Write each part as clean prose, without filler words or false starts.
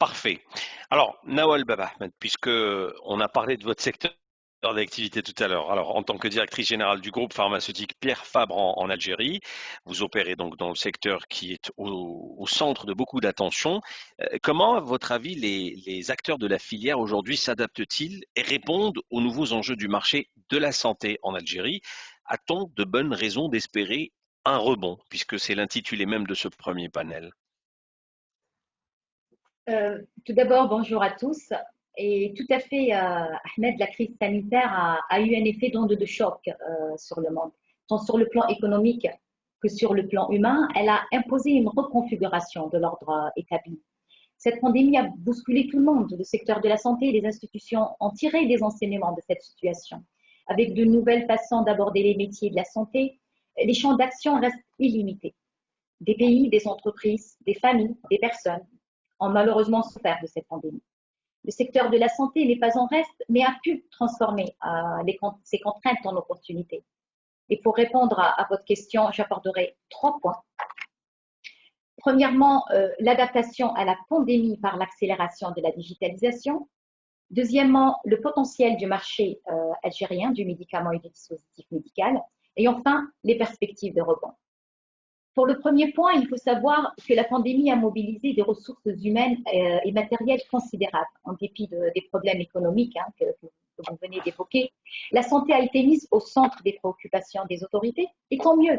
Parfait. Alors, Nawal Baba Ahmed, puisque on a parlé de votre secteur d'activité tout à l'heure. Alors, en tant que directrice générale du groupe pharmaceutique Pierre Fabre en Algérie, vous opérez donc dans le secteur qui est au centre de beaucoup d'attention. Comment, à votre avis, les acteurs de la filière aujourd'hui s'adaptent-ils et répondent aux nouveaux enjeux du marché de la santé en Algérie? A-t-on de bonnes raisons d'espérer un rebond, puisque c'est l'intitulé même de ce premier panel? Tout d'abord, bonjour à tous. Et tout à fait, Ahmed, la crise sanitaire a eu un effet d'onde de choc sur le monde, tant sur le plan économique que sur le plan humain. Elle a imposé une reconfiguration de l'ordre établi. Cette pandémie a bousculé tout le monde. Le secteur de la santé et les institutions ont tiré des enseignements de cette situation. Avec de nouvelles façons d'aborder les métiers de la santé, les champs d'action restent illimités. Des pays, des entreprises, des familles, des personnes ont malheureusement souffert de cette pandémie. Le secteur de la santé n'est pas en reste, mais a pu transformer ces contraintes en opportunités. Et pour répondre à votre question, j'aborderai 3 points. Premièrement, l'adaptation à la pandémie par l'accélération de la digitalisation. Deuxièmement, le potentiel du marché algérien du médicament et du dispositif médical. Et enfin, les perspectives de rebond. Pour le premier point, il faut savoir que la pandémie a mobilisé des ressources humaines et matérielles considérables, en dépit des problèmes économiques que vous venez d'évoquer. La santé a été mise au centre des préoccupations des autorités, et tant mieux.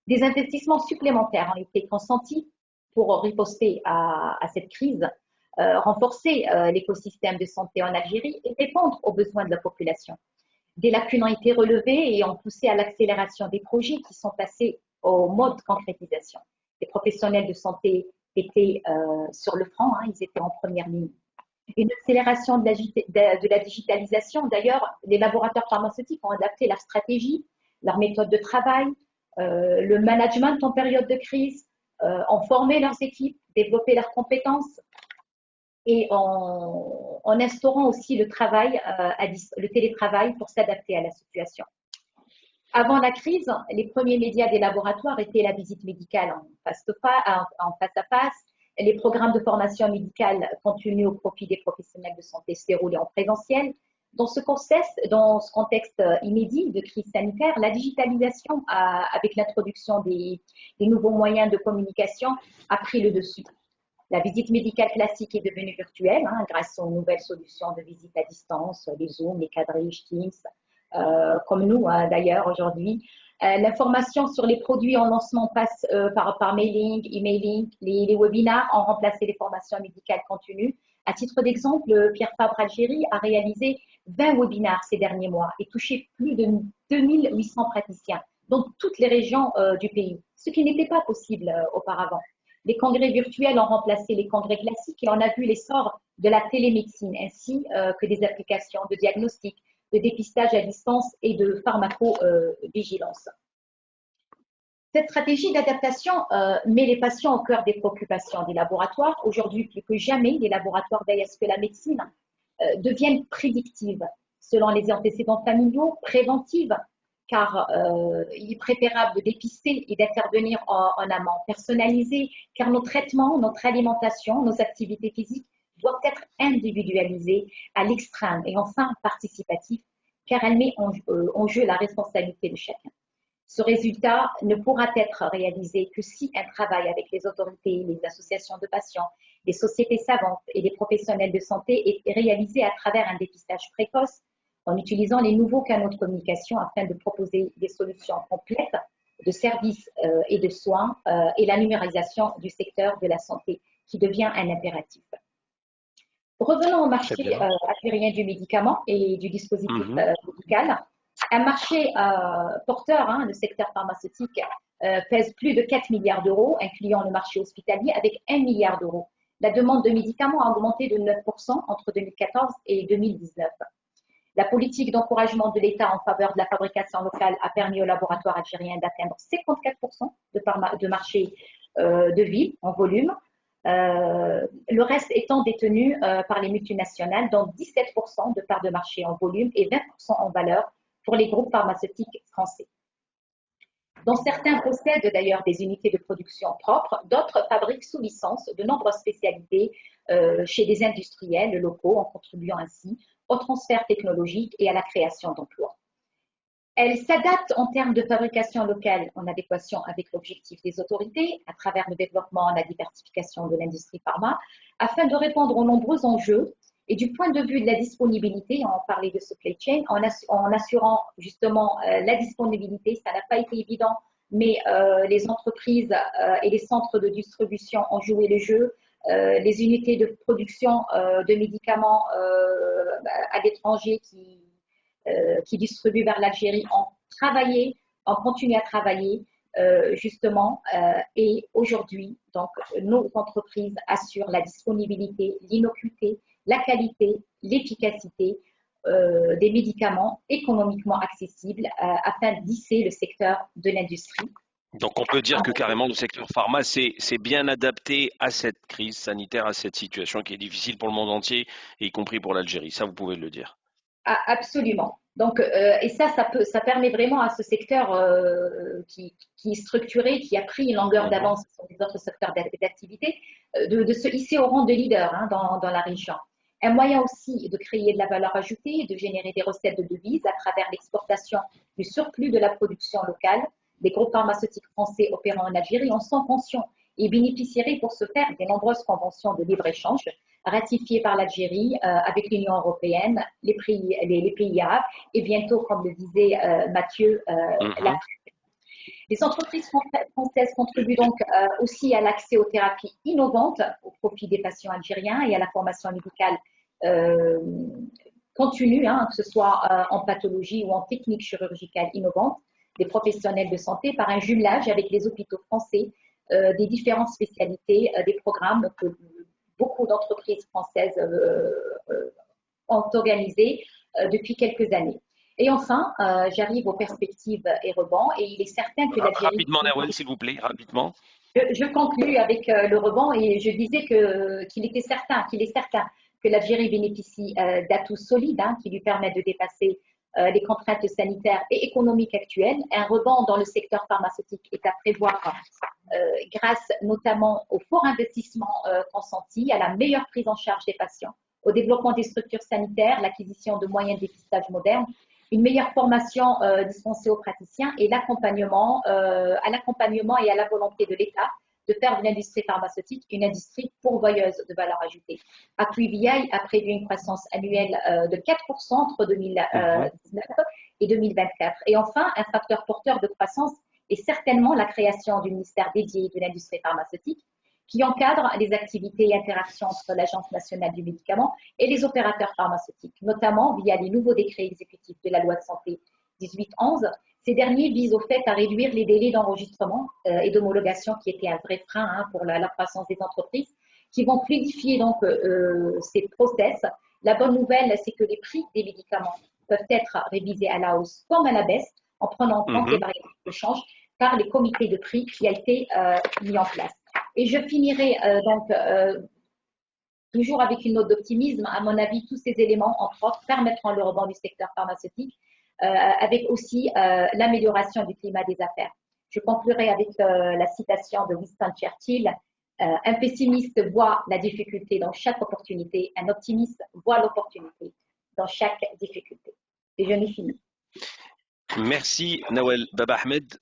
Des investissements supplémentaires ont été consentis pour riposter à cette crise, renforcer l'écosystème de santé en Algérie et répondre aux besoins de la population. Des lacunes ont été relevées et ont poussé à l'accélération des projets qui sont passés au mode concrétisation. Les professionnels de santé étaient sur le front, ils étaient en première ligne. Une accélération de la digitalisation, d'ailleurs, les laboratoires pharmaceutiques ont adapté leur stratégie, leur méthode de travail, le management en période de crise, ont formé leurs équipes, développé leurs compétences et en instaurant aussi le télétravail pour s'adapter à la situation. Avant la crise, les premiers médias des laboratoires étaient la visite médicale en face à face, les programmes de formation médicale continus au profit des professionnels de santé se déroulaient en présentiel. Dans ce contexte inédit de crise sanitaire, la digitalisation, avec l'introduction des nouveaux moyens de communication, a pris le dessus. La visite médicale classique est devenue virtuelle grâce aux nouvelles solutions de visite à distance, les Zoom, les quadriges, Teams, comme nous d'ailleurs aujourd'hui. L'information sur les produits en lancement passe par mailing, emailing. Les webinars ont remplacé les formations médicales continues. À titre d'exemple, Pierre Fabre Algérie a réalisé 20 webinars ces derniers mois et touché plus de 2800 praticiens dans toutes les régions du pays, ce qui n'était pas possible auparavant. Les congrès virtuels ont remplacé les congrès classiques et on a vu l'essor de la télémédecine ainsi que des applications de diagnostic, de dépistage à distance et de pharmacovigilance. Cette stratégie d'adaptation met les patients au cœur des préoccupations des laboratoires. Aujourd'hui, plus que jamais, les laboratoires veillent à ce que la médecine devienne prédictive, selon les antécédents familiaux, préventive, car il est préférable de dépister et d'intervenir en amont, personnalisé, car nos traitements, notre alimentation, nos activités physiques doivent être individualisées à l'extrême et enfin participatif, car elle met en jeu la responsabilité de chacun. Ce résultat ne pourra être réalisé que si un travail avec les autorités, les associations de patients, les sociétés savantes et les professionnels de santé est réalisé à travers un dépistage précoce, en utilisant les nouveaux canaux de communication afin de proposer des solutions complètes de services et de soins et la numérisation du secteur de la santé qui devient un impératif. Revenons au marché algérien du médicament et du dispositif médical. Un marché porteur, le secteur pharmaceutique, pèse plus de 4 milliards d'euros, incluant le marché hospitalier avec 1 milliard d'euros. La demande de médicaments a augmenté de 9% entre 2014 et 2019. La politique d'encouragement de l'État en faveur de la fabrication locale a permis aux laboratoires algériens d'atteindre 54% de marché de ville en volume, le reste étant détenu par les multinationales, dont 17% de part de marché en volume et 20% en valeur pour les groupes pharmaceutiques français. Dont certains possèdent d'ailleurs des unités de production propres, d'autres fabriquent sous licence de nombreuses spécialités chez des industriels locaux en contribuant ainsi au transfert technologique et à la création d'emplois. Elle s'adapte en termes de fabrication locale en adéquation avec l'objectif des autorités à travers le développement et la diversification de l'industrie pharma afin de répondre aux nombreux enjeux et du point de vue de la disponibilité, on parlait de supply chain, en assurant justement la disponibilité, ça n'a pas été évident, mais les entreprises et les centres de distribution ont joué le jeu. Les unités de production de médicaments à l'étranger qui distribuent vers l'Algérie ont travaillé, ont continué à travailler justement et aujourd'hui, donc nos entreprises assurent la disponibilité, l'innocuité, la qualité, l'efficacité des médicaments économiquement accessibles afin de lisser le secteur de l'industrie. Donc on peut dire que carrément le secteur pharma s'est bien adapté à cette crise sanitaire, à cette situation qui est difficile pour le monde entier, y compris pour l'Algérie. Ça, vous pouvez le dire. Ah, absolument. Donc, et ça permet vraiment à ce secteur qui est structuré, qui a pris une longueur d'avance sur les autres secteurs d'activité, de se hisser au rang de leader dans la région. Un moyen aussi de créer de la valeur ajoutée, de générer des recettes de devises à travers l'exportation du surplus de la production locale. Les groupes pharmaceutiques français opérant en Algérie en sont conscients et bénéficieraient pour ce faire des nombreuses conventions de libre-échange ratifiées par l'Algérie avec l'Union européenne, les pays arabes et bientôt, comme le disait Mathieu, l'Afrique. Les entreprises françaises contribuent donc aussi à l'accès aux thérapies innovantes au profit des patients algériens et à la formation médicale continue, que ce soit en pathologie ou en technique chirurgicale innovante des professionnels de santé par un jumelage avec les hôpitaux français des différentes spécialités, des programmes que beaucoup d'entreprises françaises ont organisés depuis quelques années. Et enfin, j'arrive aux perspectives et rebonds, et il est certain que l'Algérie… Rapidement, Nawel, s'il vous plaît, rapidement. Je conclue avec le rebond, et je disais qu'il est certain que l'Algérie bénéficie d'atouts solides qui lui permettent de dépasser les contraintes sanitaires et économiques actuelles. Un rebond dans le secteur pharmaceutique est à prévoir grâce notamment au fort investissement consenti, à la meilleure prise en charge des patients, au développement des structures sanitaires, l'acquisition de moyens de dépistage modernes, une meilleure formation dispensée aux praticiens et l'accompagnement et à la volonté de l'État de faire de l'industrie pharmaceutique une industrie pourvoyeuse de valeur ajoutée. QVI a prévu une croissance annuelle de 4% entre 2019 et 2024. Et enfin, un facteur porteur de croissance est certainement la création du ministère dédié de l'industrie pharmaceutique qui encadre les activités et interactions entre l'Agence nationale du médicament et les opérateurs pharmaceutiques, notamment via les nouveaux décrets exécutifs de la loi de santé 1811. Ces derniers visent au fait à réduire les délais d'enregistrement et d'homologation qui étaient un vrai frein pour la croissance des entreprises, qui vont fluidifier donc ces process. La bonne nouvelle, c'est que les prix des médicaments peuvent être révisés à la hausse comme à la baisse en prenant en compte les variables de change par les comités de prix qui a été mis en place. Et je finirai toujours avec une note d'optimisme. À mon avis, tous ces éléments, entre autres, permettront le rebond du secteur pharmaceutique avec aussi l'amélioration du climat des affaires. Je conclurai avec la citation de Winston Churchill. Un pessimiste voit la difficulté dans chaque opportunité, un optimiste voit l'opportunité dans chaque difficulté. Et je n'ai fini. Merci Nawel Baba Ahmed.